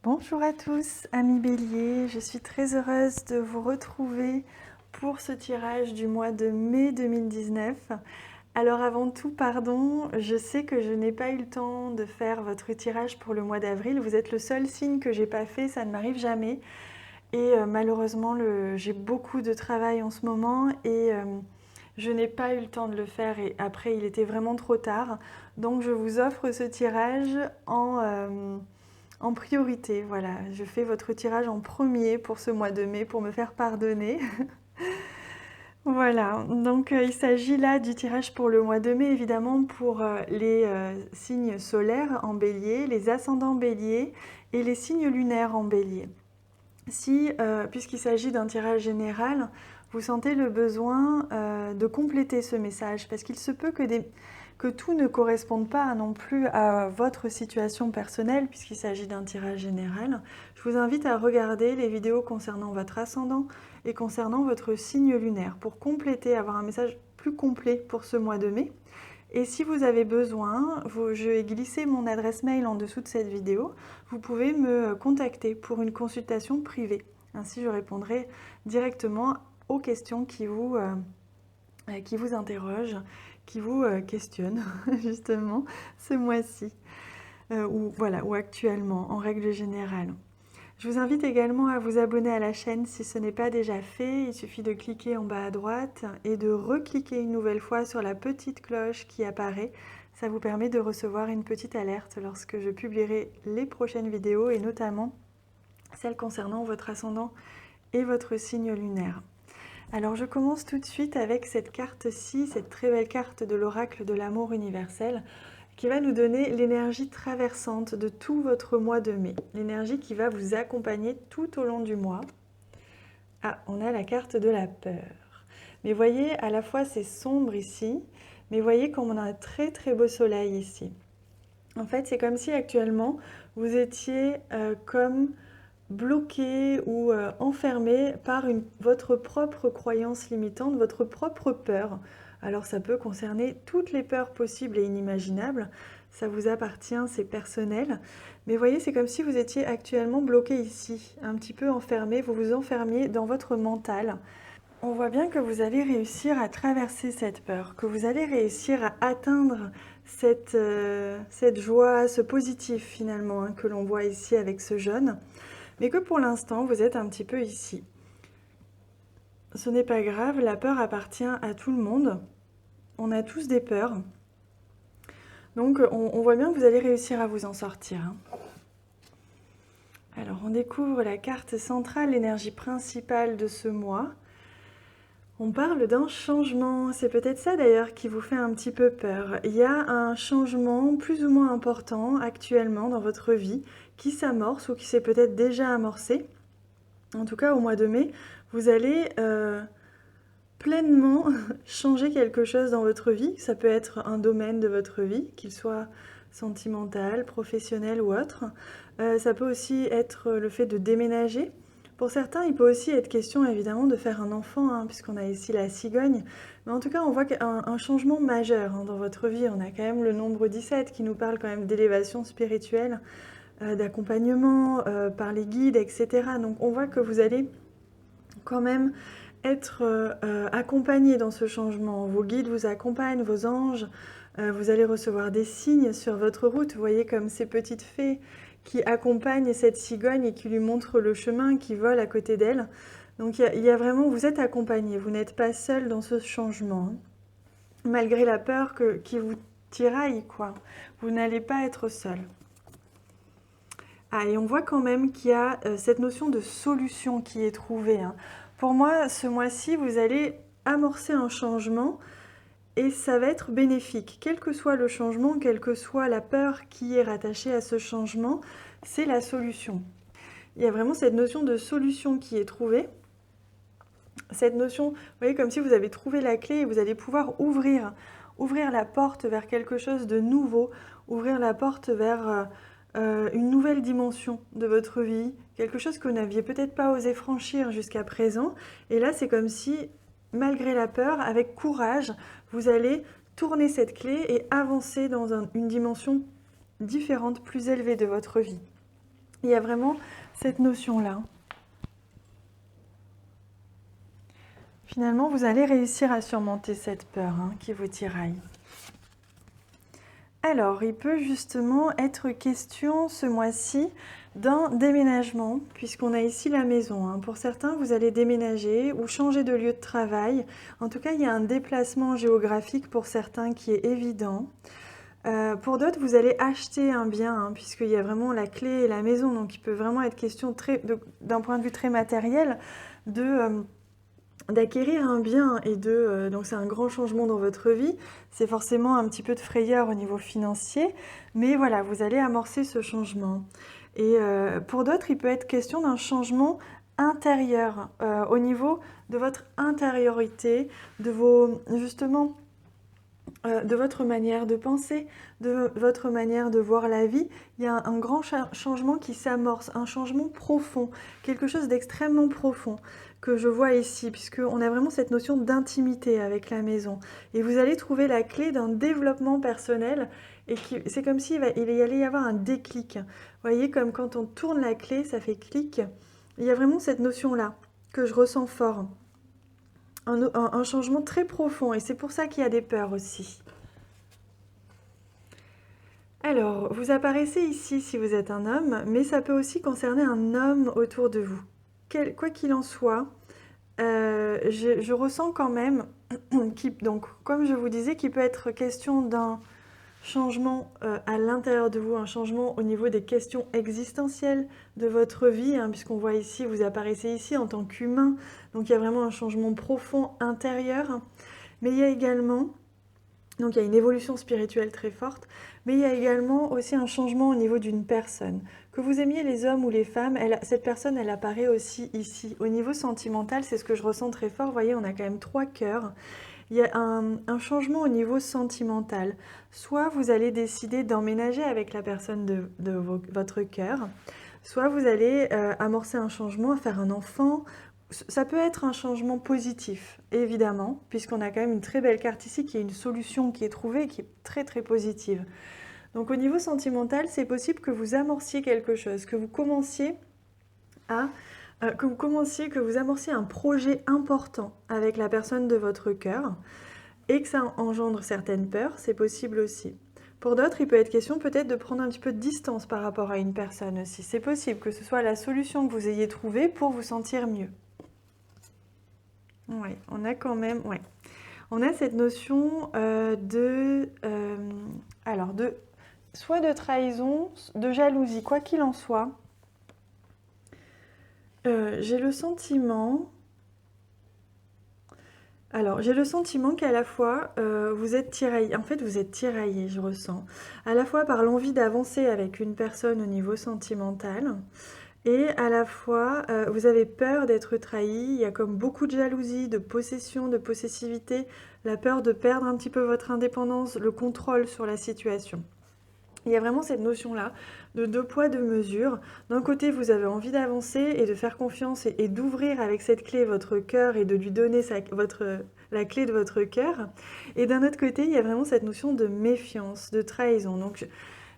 Bonjour à tous, amis Bélier, je suis très heureuse de vous retrouver pour ce tirage du mois de mai 2019. Alors avant tout, pardon, je sais que je n'ai pas eu le temps de faire votre tirage pour le mois d'avril. Vous êtes le seul signe que j'ai pas fait, ça ne m'arrive jamais. Et malheureusement, j'ai beaucoup de travail en ce moment et je n'ai pas eu le temps de le faire et après il était vraiment trop tard. Donc je vous offre ce tirage en priorité. Voilà, je fais votre tirage en premier pour ce mois de mai pour me faire pardonner. Voilà, donc il s'agit là du tirage pour le mois de mai, évidemment pour les signes solaires en bélier, les ascendants bélier et les signes lunaires en bélier. Si, puisqu'il s'agit d'un tirage général, vous sentez le besoin de compléter ce message, parce qu'il se peut que tout ne corresponde pas non plus à votre situation personnelle, puisqu'il s'agit d'un tirage général, je vous invite à regarder les vidéos concernant votre ascendant et concernant votre signe lunaire, pour compléter, avoir un message plus complet pour ce mois de mai. Et si vous avez besoin, je vais glisser mon adresse mail en dessous de cette vidéo. Vous pouvez me contacter pour une consultation privée. Ainsi, je répondrai directement aux questions qui vous interrogent, qui vous questionnent justement ce mois-ci, ou actuellement, en règle générale. Je vous invite également à vous abonner à la chaîne si ce n'est pas déjà fait. Il suffit de cliquer en bas à droite et de recliquer une nouvelle fois sur la petite cloche qui apparaît. Ça vous permet de recevoir une petite alerte lorsque je publierai les prochaines vidéos et notamment celles concernant votre ascendant et votre signe lunaire. Alors je commence tout de suite avec cette carte-ci, cette très belle carte de l'oracle de l'amour universel, qui va nous donner l'énergie traversante de tout votre mois de mai, l'énergie qui va vous accompagner tout au long du mois. Ah, on a la carte de la peur. Mais voyez, à la fois c'est sombre ici, mais voyez comme on a un très très beau soleil ici. En fait, c'est comme si actuellement vous étiez comme bloqué ou enfermé par votre propre croyance limitante, votre propre peur. Alors ça peut concerner toutes les peurs possibles et inimaginables, ça vous appartient, c'est personnel. Mais voyez, c'est comme si vous étiez actuellement bloqué ici, un petit peu enfermé, vous vous enfermiez dans votre mental. On voit bien que vous allez réussir à traverser cette peur, que vous allez réussir à atteindre cette joie, ce positif finalement que l'on voit ici avec ce jaune, mais que pour l'instant vous êtes un petit peu ici. Ce n'est pas grave, la peur appartient à tout le monde, on a tous des peurs, donc on voit bien que vous allez réussir à vous en sortir. Alors on découvre la carte centrale, l'énergie principale de ce mois. On parle d'un changement, c'est peut-être ça d'ailleurs qui vous fait un petit peu peur. Il y a un changement plus ou moins important actuellement dans votre vie qui s'amorce ou qui s'est peut-être déjà amorcé. En tout cas, au mois de mai, vous allez pleinement changer quelque chose dans votre vie. Ça peut être un domaine de votre vie, qu'il soit sentimental, professionnel ou autre. Ça peut aussi être le fait de déménager. Pour certains, il peut aussi être question évidemment de faire un enfant, puisqu'on a ici la cigogne. Mais en tout cas, on voit un changement majeur dans votre vie. On a quand même le nombre 17 qui nous parle quand même d'élévation spirituelle, d'accompagnement par les guides, etc. Donc on voit que vous allez quand même être accompagné dans ce changement. Vos guides vous accompagnent, vos anges, vous allez recevoir des signes sur votre route. Vous voyez comme ces petites fées qui accompagnent cette cigogne et qui lui montrent le chemin, qui volent à côté d'elle. Donc il y a vraiment, vous êtes accompagné, vous n'êtes pas seul dans ce changement. Malgré la peur qui vous tiraille, quoi. Vous n'allez pas être seul. Ah, et on voit quand même qu'il y a cette notion de solution qui est trouvée. Pour moi, ce mois-ci, vous allez amorcer un changement et ça va être bénéfique. Quel que soit le changement, quelle que soit la peur qui est rattachée à ce changement, c'est la solution. Il y a vraiment cette notion de solution qui est trouvée. Cette notion, vous voyez, comme si vous avez trouvé la clé et vous allez pouvoir ouvrir la porte vers quelque chose de nouveau, ouvrir la porte vers une nouvelle dimension de votre vie, quelque chose que vous n'aviez peut-être pas osé franchir jusqu'à présent. Et là, c'est comme si, malgré la peur, avec courage, vous allez tourner cette clé et avancer dans une dimension différente, plus élevée de votre vie. Il y a vraiment cette notion-là. Finalement, vous allez réussir à surmonter cette peur qui vous tiraille. Alors, il peut justement être question ce mois-ci d'un déménagement, puisqu'on a ici la maison. Pour certains, vous allez déménager ou changer de lieu de travail. En tout cas, il y a un déplacement géographique pour certains qui est évident. Pour d'autres, vous allez acheter un bien, puisqu'il y a vraiment la clé et la maison. Donc, il peut vraiment être question, d'un point de vue très matériel, d'acquérir un bien et donc c'est un grand changement dans votre vie, c'est forcément un petit peu de frayeur au niveau financier, mais voilà, vous allez amorcer ce changement. Et pour d'autres, il peut être question d'un changement intérieur, au niveau de votre intériorité, de votre manière de penser, de votre manière de voir la vie. Il y a un grand changement qui s'amorce, un changement profond, quelque chose d'extrêmement profond que je vois ici, puisqu'on a vraiment cette notion d'intimité avec la maison. Et vous allez trouver la clé d'un développement personnel, et c'est comme s'il y allait y avoir un déclic. Vous voyez, comme quand on tourne la clé, ça fait clic. Il y a vraiment cette notion-là que je ressens fort. Un changement très profond, et c'est pour ça qu'il y a des peurs aussi. Alors, vous apparaissez ici si vous êtes un homme, mais ça peut aussi concerner un homme autour de vous. Quoi qu'il en soit, je ressens quand même, donc comme je vous disais, qu'il peut être question d'un changement à l'intérieur de vous, un changement au niveau des questions existentielles de votre vie, puisqu'on voit ici, vous apparaissez ici en tant qu'humain, donc il y a vraiment un changement profond intérieur, mais il y a également, donc il y a une évolution spirituelle très forte, mais il y a également aussi un changement au niveau d'une personne. Que vous aimiez les hommes ou les femmes, cette personne, elle apparaît aussi ici. Au niveau sentimental, c'est ce que je ressens très fort, vous voyez, on a quand même 3 cœurs. Il y a un changement au niveau sentimental. Soit vous allez décider d'emménager avec la personne de votre cœur, soit vous allez amorcer un changement, faire un enfant. Ça peut être un changement positif, évidemment, puisqu'on a quand même une très belle carte ici, qui est une solution qui est trouvée, qui est très très positive. Donc au niveau sentimental, c'est possible que vous amorciez quelque chose, que vous commenciez que vous amorciez un projet important avec la personne de votre cœur et que ça engendre certaines peurs, c'est possible aussi. Pour d'autres, il peut être question peut-être de prendre un petit peu de distance par rapport à une personne aussi. C'est possible que ce soit la solution que vous ayez trouvée pour vous sentir mieux. Oui, on a quand même... Ouais. On a cette notion soit de trahison, de jalousie, quoi qu'il en soit. J'ai le sentiment qu'à la fois, vous êtes tiraillé. En fait, vous êtes tiraillé, je ressens. À la fois par l'envie d'avancer avec une personne au niveau sentimental, et à la fois, vous avez peur d'être trahi. Il y a comme beaucoup de jalousie, de possession, de possessivité, la peur de perdre un petit peu votre indépendance, le contrôle sur la situation. Il y a vraiment cette notion-là de 2 poids, 2 mesures. D'un côté, vous avez envie d'avancer et de faire confiance et d'ouvrir avec cette clé votre cœur et de lui donner la clé de votre cœur. Et d'un autre côté, il y a vraiment cette notion de méfiance, de trahison. Donc,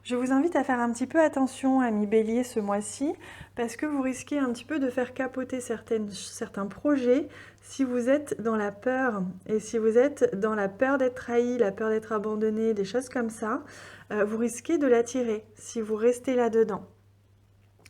je vous invite à faire un petit peu attention, amis Bélier, ce mois-ci, parce que vous risquez un petit peu de faire capoter certains projets si vous êtes dans la peur. Et si vous êtes dans la peur d'être trahi, la peur d'être abandonné, des choses comme ça, vous risquez de l'attirer si vous restez là-dedans.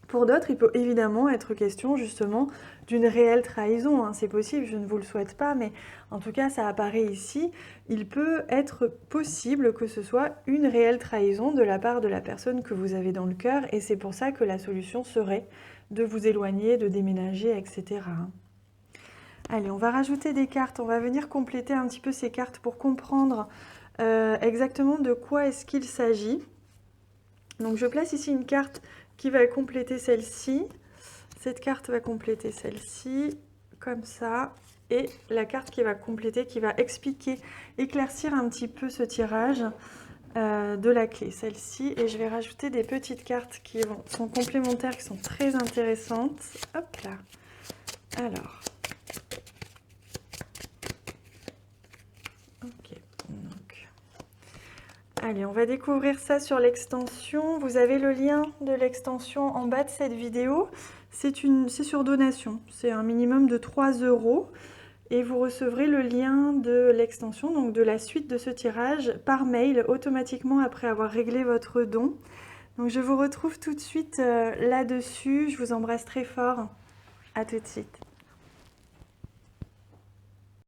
Pour d'autres, il peut évidemment être question justement d'une réelle trahison. C'est possible, je ne vous le souhaite pas, mais en tout cas, ça apparaît ici. Il peut être possible que ce soit une réelle trahison de la part de la personne que vous avez dans le cœur, et c'est pour ça que la solution serait de vous éloigner, de déménager, etc. Allez, on va rajouter des cartes, on va venir compléter un petit peu ces cartes pour comprendre exactement de quoi est-ce qu'il s'agit. Donc je place ici une carte qui va compléter celle-ci. Cette carte va compléter celle-ci, comme ça. Et la carte qui va compléter, qui va expliquer, éclaircir un petit peu ce tirage de la clé, celle-ci. Et je vais rajouter des petites cartes qui sont complémentaires, qui sont très intéressantes. Hop là. Alors. Ok. Donc. Allez, on va découvrir ça sur l'extension. Vous avez le lien de l'extension en bas de cette vidéo. C'est sur donation. C'est un minimum de 3 € et vous recevrez le lien de l'extension, donc de la suite de ce tirage, par mail automatiquement après avoir réglé votre don. Donc je vous retrouve tout de suite là-dessus. Je vous embrasse très fort. À tout de suite.